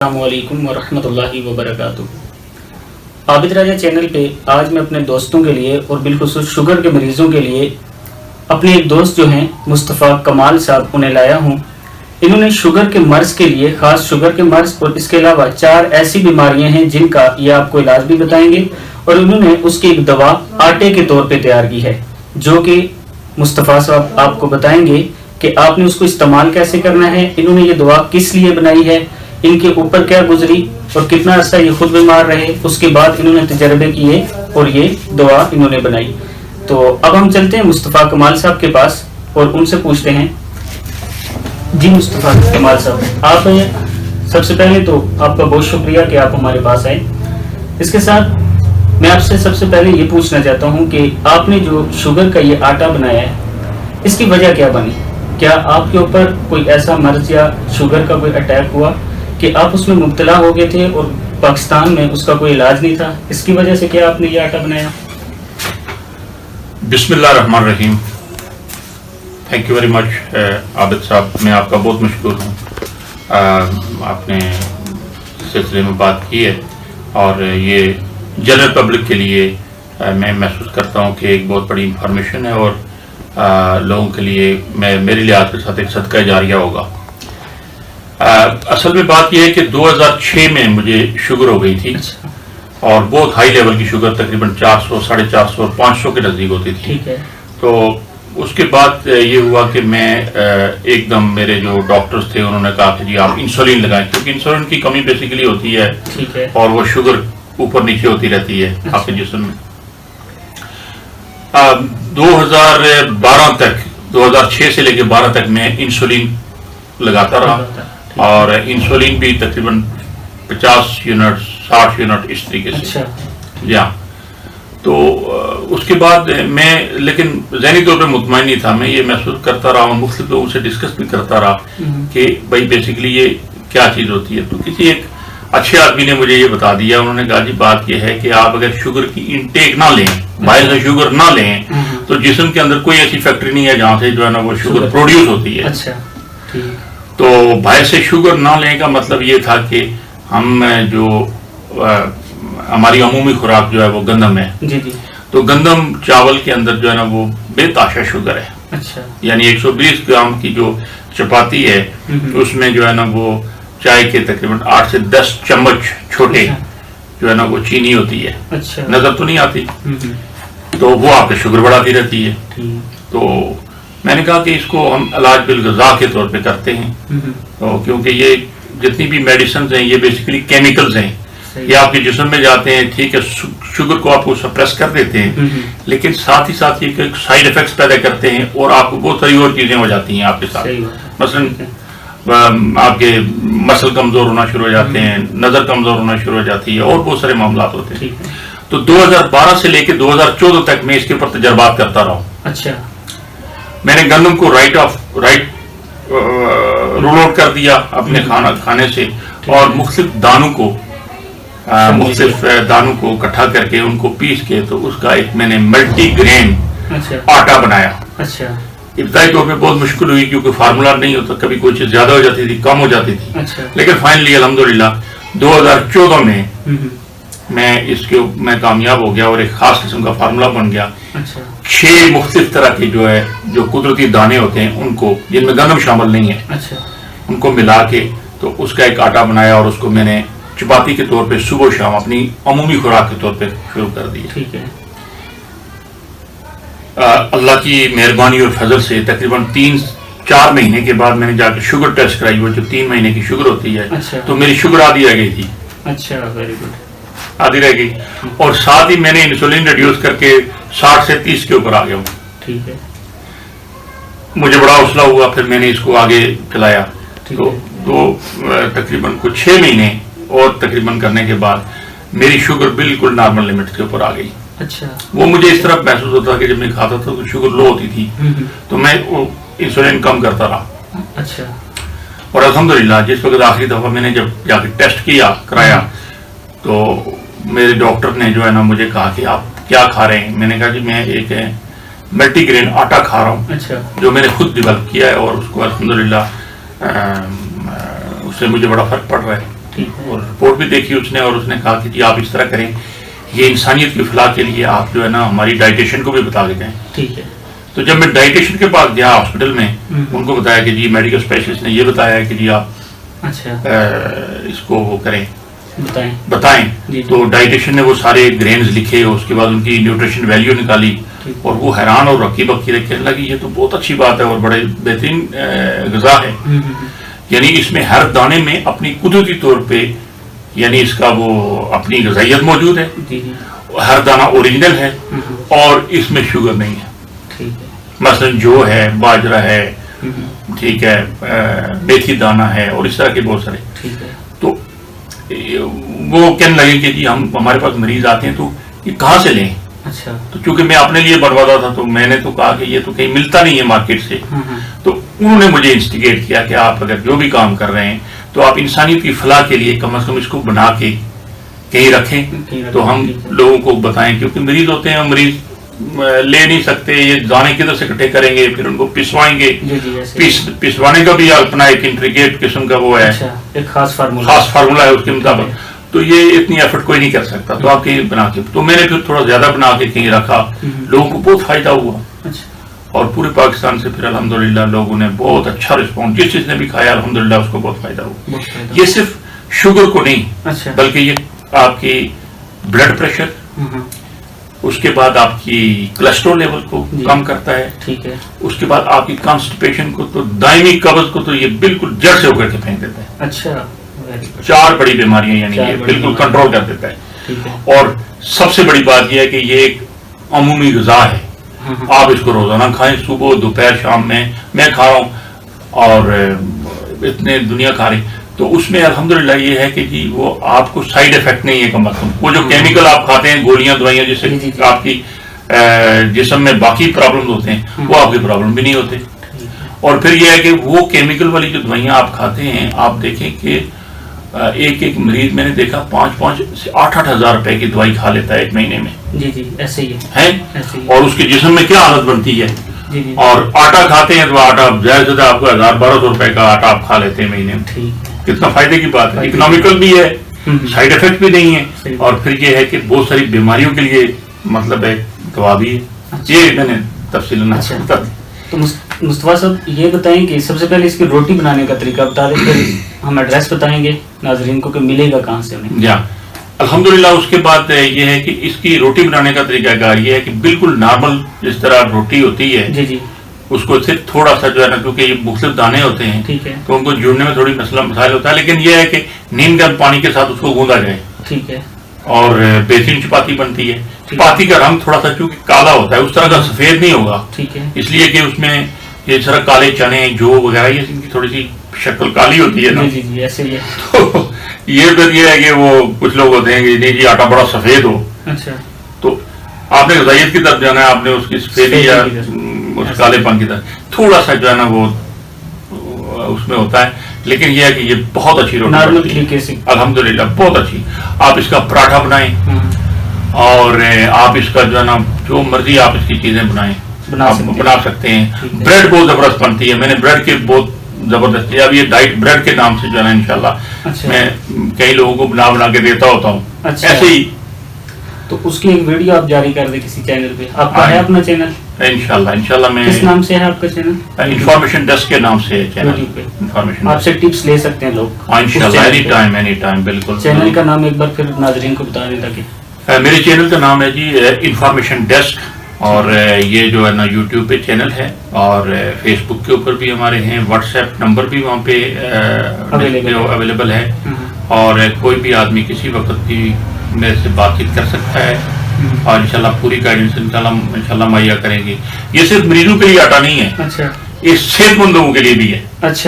السلام علیکم ورحمۃ اللہ وبرکاتہ۔ عابد راجہ چینل پہ آج میں اپنے دوستوں کے لیے اور بالخصوص شوگر کے مریضوں کے لیے اپنے ایک دوست جو ہیں مصطفیٰ کمال صاحب انہیں لایا ہوں۔ انہوں نے شوگر کے مرض کے لیے خاص شوگر کے مرض اور اس کے علاوہ 4 ایسی بیماریاں ہیں جن کا یہ آپ کو علاج بھی بتائیں گے، اور انہوں نے اس کی ایک دوا آٹے کے طور پہ تیار کی ہے جو کہ مصطفیٰ صاحب آپ کو بتائیں گے کہ آپ نے اس کو استعمال کیسے کرنا ہے، انہوں نے یہ دوا کس لیے بنائی ہے، ان کے اوپر کیا گزری اور کتنا عرصہ یہ خود بیمار رہے، اس کے بعد انہوں نے تجربے کیے اور یہ دوا انہوں نے بنائی۔ تو اب ہم چلتے ہیں مصطفیٰ کمال صاحب کے پاس اور ان سے پوچھتے ہیں۔ جی مصطفیٰ کمال صاحب، آپ سب سے پہلے تو آپ کا بہت شکریہ کہ آپ ہمارے پاس آئے۔ اس کے ساتھ میں آپ سے سب سے پہلے یہ پوچھنا چاہتا ہوں کہ آپ نے جو شوگر کا یہ آٹا بنایا ہے اس کی وجہ کیا بنی؟ کیا آپ کے اوپر کوئی ایسا مرض یا شوگر کا کوئی اٹیک ہوا کہ آپ اس میں مبتلا ہو گئے تھے اور پاکستان میں اس کا کوئی علاج نہیں تھا، اس کی وجہ سے کیا آپ نے یہ آٹا بنایا؟ بسم اللہ الرحمن الرحیم۔ تھینک یو ویری مچ عابد صاحب، میں آپ کا بہت مشکور ہوں۔ آپ نے سلسلے میں بات کی ہے اور یہ جنرل پبلک کے لیے میں محسوس کرتا ہوں کہ ایک بہت بڑی انفارمیشن ہے اور لوگوں کے لیے میرے لحاظ کے ساتھ ایک صدقہ جاریہ ہوگا۔ اصل میں بات یہ ہے کہ 2006 میں مجھے شوگر ہو گئی تھی اور بہت ہائی لیول کی شوگر، تقریباً 400 450 اور 500 کے نزدیک ہوتی تھی۔ تو اس کے بعد یہ ہوا کہ میں ایک دم میرے جو ڈاکٹرز تھے انہوں نے کہا کہ جی آپ انسولین لگائیں، کیونکہ انسولین کی کمی بیسیکلی ہوتی ہے اور وہ شوگر اوپر نیچے ہوتی رہتی ہے آپ کے جسم میں۔ 2012 تک، 2006 سے لے کے 12 تک میں انسولین لگاتا رہا اور انسولین بھی تقریباً 50 یونٹ 60 یونٹ اس طریقے سے۔ جہاں تو اس کے بعد میں لیکن ذہنی طور پہ مطمئن نہیں تھا، میں یہ محسوس کرتا رہا اور مختلف لوگوں سے ڈسکس بھی کرتا رہا کہ بھائی بیسیکلی یہ کیا چیز ہوتی ہے۔ تو کسی ایک اچھے آدمی نے مجھے یہ بتا دیا، انہوں نے کہا جی بات یہ ہے کہ آپ اگر شوگر کی انٹیک نہ لیں، باہر سے شوگر نہ لیں، تو جسم کے اندر کوئی ایسی فیکٹری نہیں ہے جہاں سے جو ہے نا وہ شوگر پروڈیوس ہوتی ہے۔ تو باہر سے شوگر نہ لینے کا مطلب یہ تھا کہ ہم جو ہماری عمومی خوراک جو ہے وہ گندم ہے، تو گندم چاول کے اندر جو ہے نا وہ بے تاشا شوگر ہے۔ یعنی 120 گرام کی جو چپاتی ہے اس میں جو ہے نا وہ چائے کے تقریباً 8 سے 10 چمچ چھوٹے جو ہے نا وہ چینی ہوتی ہے، نظر تو نہیں آتی، تو وہ آپ کا شوگر بڑھاتی رہتی ہے۔ تو میں نے کہا کہ اس کو ہم علاج بالغذا کے طور پہ کرتے ہیں، تو کیونکہ یہ جتنی بھی میڈیسنز ہیں یہ بیسیکلی کیمیکلز ہیں، یہ آپ کے جسم میں جاتے ہیں، ٹھیک ہے شوگر کو آپ کو سپریس کر دیتے ہیں، لیکن ساتھ ہی ساتھ یہ سائیڈ افیکٹس پیدا کرتے ہیں اور آپ کو بہت ساری اور چیزیں ہو جاتی ہیں آپ کے ساتھ، مثلا آپ کے مسل کمزور ہونا شروع ہو جاتے ہیں، نظر کمزور ہونا شروع ہو جاتی ہے اور بہت سارے معاملات ہوتے ہیں۔ تو 2012 سے لے کے 2014 تک میں اس کے اوپر تجربات کرتا رہا ہوں۔ میں نے گندم کو رائٹ رول آؤٹ کر دیا اپنے کھانے سے اور مختلف دانوں کو اکٹھا کر کے ان کو پیس کے تو اس کا ایک میں نے ملٹی گرین آٹا بنایا۔ ابتدائی طور پہ بہت مشکل ہوئی کیونکہ فارمولا نہیں ہوتا، کبھی کوئی چیز زیادہ ہو جاتی تھی، کم ہو جاتی تھی، لیکن فائنلی الحمدللہ 2014 میں میں اس کے میں کامیاب ہو گیا اور ایک خاص قسم کا فارمولا بن گیا۔ 6 مختلف طرح کے جو قدرتی دانے ہوتے ہیں ان کو، جن میں گندم شامل نہیں ہے، ان کو ملا کے تو اس کا ایک آٹا بنایا اور اس کو میں نے چپاتی کے طور پہ صبح و شام اپنی عمومی خوراک کے طور پہ شروع کر دیا۔ اللہ کی مہربانی اور فضل سے تقریباً 3-4 مہینے کے بعد میں نے جا کے شوگر ٹیسٹ کرائی، وہ جو 3 مہینے کی شوگر ہوتی ہے تو میری شوگر آدھی رہ گئی تھی، آدھی رہ گئی، اور ساتھ ہی میں نے انسولین ریڈیوس کر کے 60 سے 30 کے اوپر آ گیا ہوں۔ مجھے بڑا حوصلہ ہوا، پھر میں نے اس کو آگے چلایا، تو تقریباً کچھ 6 مہینے اور تقریباً کرنے کے بعد میری شوگر بالکل نارمل لمٹ کے اوپر آ گئی۔ وہ مجھے اس طرح محسوس ہوتا کہ جب میں کھاتا تھا تو شوگر لو ہوتی تھی تو میں انسولین کم کرتا رہا، اور الحمدللہ جس وقت آخری دفعہ میں نے جب جا کے ٹیسٹ کرایا تو میرے ڈاکٹر نے جو ہے نا مجھے کہا کہ آپ کیا کھا رہے ہیں؟ میں نے کہا کہ میں ایک ملٹی گرین آٹا کھا رہا ہوں جو میں نے خود ڈیولپ کیا ہے اور اس کو الحمدللہ اس سے مجھے بڑا فرق پڑ رہا ہے۔ اور رپورٹ بھی دیکھی اس نے، اور اس نے کہا کہ جی آپ اس طرح کریں، یہ انسانیت کی فلاح کے لیے آپ جو ہے نا ہماری ڈائٹیشین کو بھی بتا کے جائیں. ٹھیک ہے. تو جب میں ڈائٹیشین کے پاس گیا ہاسپٹل میں، ان کو بتایا کہ جی میڈیکل اسپیشلسٹ نے یہ بتایا کہ جی آپ اس کو وہ کریں، بتائیں. تو ڈائٹیشین نے وہ سارے گرینز لکھے، اس کے بعد ان کی نیوٹریشن ویلیو نکالی، اور وہ حیران اور رکی بکی رکھے لگی یہ تو بہت اچھی بات ہے اور بڑے بہترین غذا ہے. یعنی اس میں ہر دانے میں اپنی قدرتی طور پہ یعنی اس کا وہ اپنی غذائیت موجود ہے، ہر دانہ اوریجنل ہے، اور اس میں شوگر نہیں ہے. مثلا جو ہے باجرہ ہے، ٹھیک ہے، میتھی دانہ ہے، اور اس طرح کے بہت سارے. تو وہ کہنے لگے کہ جی ہمارے پاس مریض آتے ہیں تو یہ کہاں سے لیں. تو چونکہ میں اپنے لیے بنواتا تھا تو میں نے تو کہا کہ یہ تو کہیں ملتا نہیں ہے مارکیٹ سے. تو انہوں نے مجھے انسٹیگیٹ کیا کہ آپ اگر جو بھی کام کر رہے ہیں تو آپ انسانیت کی فلاح کے لیے کم از کم اس کو بنا کے کہیں رکھیں تو ہم لوگوں کو بتائیں، کیونکہ مریض ہوتے ہیں، مریض لے نہیں سکتے، یہ دانے کدھر سے اکٹھے کریں گے، پھر ان کو پسوائیں گے. پسوانے کا بھی اپنا ایک انٹریگیٹ قسم کا وہ ہے، خاص فارمولا ہے اس کے مطابق. تو یہ اتنی ایفرٹ کوئی نہیں کر سکتا. تو آپ کہیں بنا کے، تو میں نے پھر تھوڑا زیادہ بنا کے کہیں رکھا، لوگوں کو بہت فائدہ ہوا، اور پورے پاکستان سے پھر الحمدللہ لوگوں نے بہت اچھا رسپانس، جس چیز نے بھی کھایا الحمدللہ اس کو بہت فائدہ ہوا. یہ صرف شوگر کو نہیں بلکہ یہ آپ کی بلڈ پریشر، اس کے بعد آپ کی کولیسٹرول لیول کو کم کرتا ہے. اس کے بعد آپ کی کانسٹیپیشن کو، تو دائمی قبض کو تو یہ بالکل جڑ سے اکھڑ کے پھینک دیتا ہے. 4 بڑی بیماریاں یعنی یہ بالکل کنٹرول کر دیتا ہے. اور سب سے بڑی بات یہ ہے کہ یہ ایک عمومی غذا ہے، آپ اس کو روزانہ کھائیں، صبح دوپہر شام میں کھا رہا ہوں اور اتنے دنیا کھا رہی. تو اس میں الحمدللہ یہ ہے کہ جی وہ آپ کو سائیڈ افیکٹ نہیں ہے کم از کم. وہ جو کیمیکل آپ کھاتے ہیں، گولیاں دوائیاں، جس سے آپ کی جسم میں باقی پرابلم ہوتے ہیں، وہ آپ کی پرابلم بھی نہیں ہوتے. اور پھر یہ ہے کہ وہ کیمیکل والی جو دوائیاں آپ کھاتے ہیں، آپ دیکھیں کہ ایک مریض میں نے دیکھا 5 سے 8 ہزار روپے کی دوائی کھا لیتا ہے ایک مہینے میں. ایسے ہی ہے. اور اس کے جسم میں کیا حالت بنتی ہے. اور آٹا کھاتے ہیں تو آٹا زیادہ سے زیادہ آپ کو 1000-1200 روپے کا آٹا آپ کھا لیتے ہیں مہینے میں. کتنا فائدے کی بات ہے، اکنامیکل بھی ہے، سائیڈ افیکٹ بھی نہیں ہے، اور پھر یہ ہے کہ بہت ساری بیماریوں کے لیے مطلب ہے دوا بھی ہے. یہ میں نے تفصیل بتا دی. تو مصطفیٰ صاحب یہ بتائیں کہ سب سے پہلے اس کی روٹی بنانے کا طریقہ بتا دیں، پھر ہم ایڈریس بتائیں گے ناظرین کو کہ ملے گا کہاں سے انہیں. جی الحمدللہ. اس کے بعد یہ ہے کہ اس کی روٹی بنانے کا طریقہ کار یہ ہے کہ بالکل نارمل جس طرح روٹی ہوتی ہے، اس کو صرف تھوڑا سا جو ہے نا، کیونکہ یہ مختلف دانے ہوتے ہیں تو ان کو جوڑنے میں تھوڑی مسائل ہوتا ہے، لیکن یہ ہے کہ نیم گرم پانی کے ساتھ اس کو گوندا جائے. اور بہترین چپاتی بنتی ہے. چپاتی کا رنگ تھوڑا سا چونکہ کالا ہوتا ہے، اس طرح کا سفید نہیں ہوگا، اس لیے کہ اس میں یہ طرح کالے چنے جو وغیرہ یہ ان کی تھوڑی سی شکل کالی ہوتی ہے نا. تو یہ پھر یہ ہے کہ وہ کچھ لوگ ہوتے ہیں کہ نہیں جی آٹا بڑا سفید ہو. تو آپ نے غذائیت کی طرف جانا ہے، آپ نے اس کی سفیدی یا اس کالے پن کی طرف تھوڑا سا جو ہے نا وہ اس میں ہوتا ہے. لیکن یہ ہے کہ یہ بہت اچھی روٹی الحمدللہ، بہت اچھی. آپ اس کا پراٹھا بنائیں، اور آپ اس کا جو ہے نا جو مرضی آپ اس کی چیزیں بنا سکتے ہیں. بریڈ بہت زبردست بنتی ہے. میں نے بریڈ کے بہت زبردست اب یہ ڈائٹ بریڈ کے نام سے جو ہے نا انشاءاللہ میں کئی لوگوں کو بنا کے دیتا ہوتا ہوں. ایسے ہی تو اس کی ایک ویڈیو آپ جاری کر دیں کسی چینل پہ. آپ کا ہے اپنا چینل؟ انشاءاللہ میں کس نام سے ہے آپ کا چینل؟ انفارمیشن ڈیسک کے نام سے ہے چینل. انفارمیشن آپ سے ٹپس لے سکتے ہیں لوگ انشاءاللہ اینی ٹائم. بالکل. چینل کا نام ایک بار پھر ناظرین کو بتا دیں تاکہ. میرے چینل کا نام ہے جی انفارمیشن ڈیسک، اور یہ جو ہے نا یوٹیوب پہ چینل ہے، اور فیس بک کے اوپر بھی ہمارے ہیں. واٹس ایپ نمبر بھی وہاں پہ اویلیبل ہے، اور کوئی بھی آدمی کسی وقت بھی میرے سے بات چیت کر سکتا ہے، اور انشاءاللہ پوری گائیڈنس انشاءاللہ مہیا کریں گے. یہ صرف مریضوں کے لیے آٹا نہیں ہے، یہ صحت مند لوگوں کے لیے بھی ہے.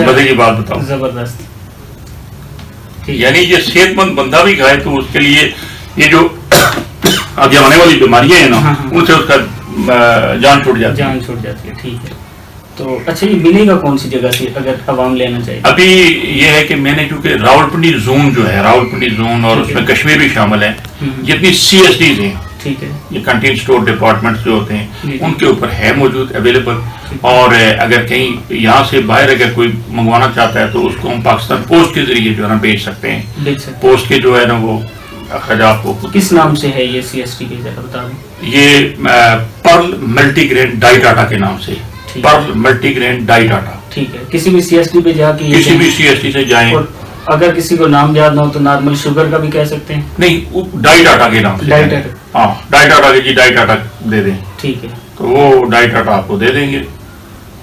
مزے کی بات بتاؤ، زبردست. یعنی یہ صحت مند بندہ بھی کھائے تو اس کے لیے یہ جو آگے آنے والی بیماریاں ہیں نا ان سے اس کا جان چھوٹ جاتی ہے. ٹھیک ہے. تو اچھا یہ ملے گا کون سی جگہ سے اگر عوام لینا چاہیے؟ ابھی یہ ہے کہ میں نے چونکہ راولپنڈی زون جو ہے، راولپنڈی زون اور اس میں کشمیر بھی شامل ہے، جتنی CSDs ہیں ٹھیک ہے یہ کنٹین اسٹور ڈپارٹمنٹ جو ہوتے جی ہیں جی۔ ان کے اوپر ہے موجود اویلیبل، اور اگر کہیں یہاں سے باہر اگر کوئی منگوانا چاہتا ہے تو اس کو ہم پاکستان پوسٹ کے ذریعے جو ہے نا بھیج سکتے ہیں۔ بیچ سکتے پوسٹ کے جو ہے نا وہ اخراجات کو ہیں۔ کس نام سے ہے یہ CST کے ذرا بتا دیں؟ یہ پرل ملٹی گرین ڈائی ڈاٹا کے نام سے، ٹھیک ہے۔ پرل ملٹی گرین ڈائی ڈاٹا۔ ٹھیک ہے، کسی بھی CST پہ جا کے یہ کسی بھی CST سے جائیں، اور اگر کسی کو نام یاد نہ ہو تو نارمل شوگر کا بھی کہہ سکتے ہیں؟ نہیں ڈائی ڈاٹا کے نام سے، ڈائی ڈاٹا، ہاں ڈائی ڈاٹا کے جی ڈائی ڈاٹا دے دیں ٹھیک ہے تو وہ ڈائی ڈاٹا آپ کو دے دیں گے،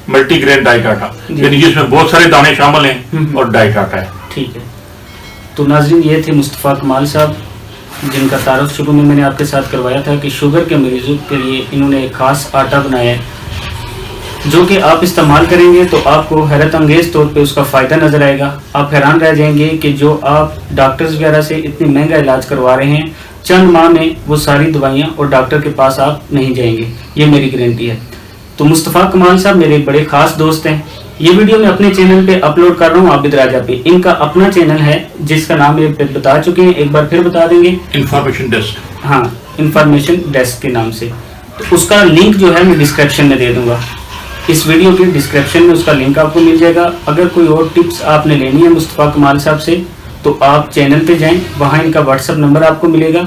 ملٹی گرین ڈائی ڈاٹا، جی۔ یعنی جس میں بہت سارے دانے شامل ہیں اور ڈائی ڈاٹا ہے۔ ٹھیک ہے۔ تو ناظرین یہ تھے مصطفیٰ کمال صاحب، جن کا تعارف شروع میں نے آپ کے ساتھ کروایا تھا کہ شوگر کے مریضوں کے لیے انہوں نے ایک خاص آٹا بنایا ہے جو کہ آپ استعمال کریں گے تو آپ کو حیرت انگیز طور پہ اس کا فائدہ نظر آئے گا۔ آپ حیران رہ جائیں گے کہ جو آپ ڈاکٹرز وغیرہ سے اتنی مہنگا علاج کروا رہے ہیں، چند ماہ میں وہ ساری دوائیاں اور ڈاکٹر کے پاس آپ نہیں جائیں گے، یہ میری گارنٹی ہے۔ تو مصطفیٰ کمال صاحب میرے بڑے خاص دوست ہیں۔ یہ ویڈیو میں اپنے چینل پہ اپلوڈ کر رہا ہوں عابد راجہ پہ، ان کا اپنا چینل ہے جس کا نام یہ بتا چکے ہیں، ایک بار پھر بتا دیں گے؟ انفارمیشن ڈیسک، ہاں، انفارمیشن ڈیسک کے نام سے۔ تو اس کا لنک جو ہے میں ڈسکرپشن میں دے دوں گا، اس ویڈیو کے ڈسکرپشن میں اس کا لنک آپ کو مل جائے گا۔ اگر کوئی اور ٹپس آپ نے لینی ہے مصطفیٰ کمال صاحب سے تو آپ چینل پہ جائیں، وہاں ان کا WhatsApp نمبر آپ کو ملے گا،